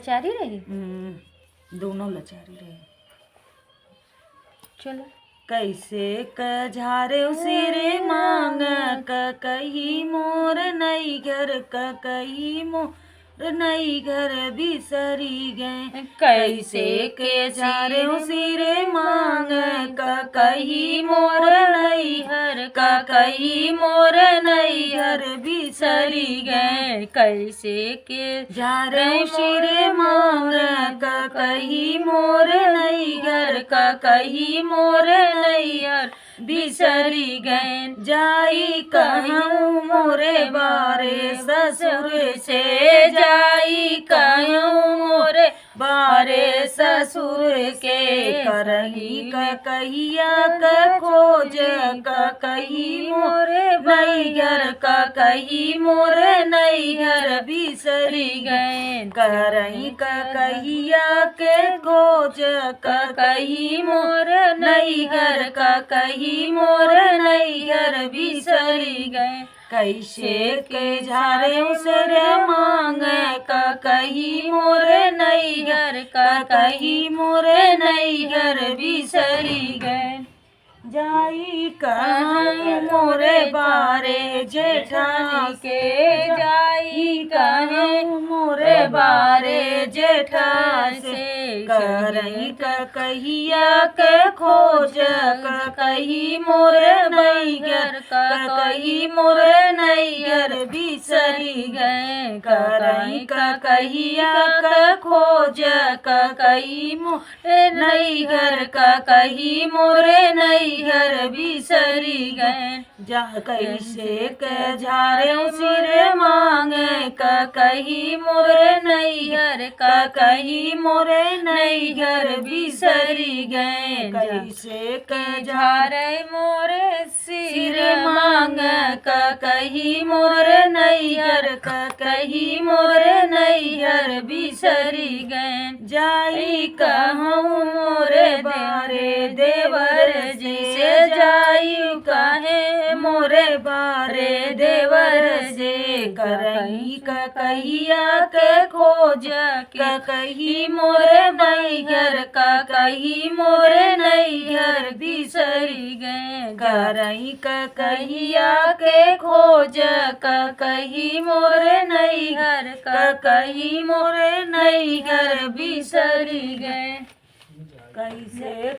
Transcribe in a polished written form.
लाचारी रही। दोनों लाचारी रहे। चलो। कैसे कझारे सिरे मांग कही मोर नई घर कही मोर नई घर बिसरी गए। कैसे के झारे सिरे मांग कही मोर नई घर कही मोर नई घर बिसरी गए। कैसे के झारे सिरे मांग कही मोर नई घर कही मोर नई घर बिसरी गए। जाई कहूँ मोरे बारे ससुर से जाई कहूँ मोरे बारे ससुर के। करही कहिया खोज कही मोरे नई घर कही मोरे नई घर बिसरी गए। करही कहिया के खोज कही मोरे नई घर कही मोरे नई घर बिसरी गए। कैसे के झारे उसरे मांग कही मोरे नई घर कही मोरे नई घर बिसरी गए। जाई कहूँ मोरे बारे जेठानी के जाई कहूँ मोरे बारे जेठा से। करही कहिया के खोज कही मोरे नई घर कही मोरे नई घर बिसरी गए। करही कहिया के खोज कही मोरे नई घर कही मोरे नई घर बिसरी गए। जा कैसे के झारे सिरे मांग कही मोरे नई घर कही मोरे नई घर बिसरी गए। कैसे के झारे मोरे सिरे मांग कही मोरे नई घर कही मोरे नई घर बिसरी गए। जाई कहूँ मोरे बारे देवर जी से जाई कहे मोरे बारे देवर जे। करही कहिया के खोज कही मोरे नई घर कही मोरे नई घर बिसरी गए। करही कहिया के खोज कही मोरे नई घर कही मोरे नई घर बिसरी गए। कैसे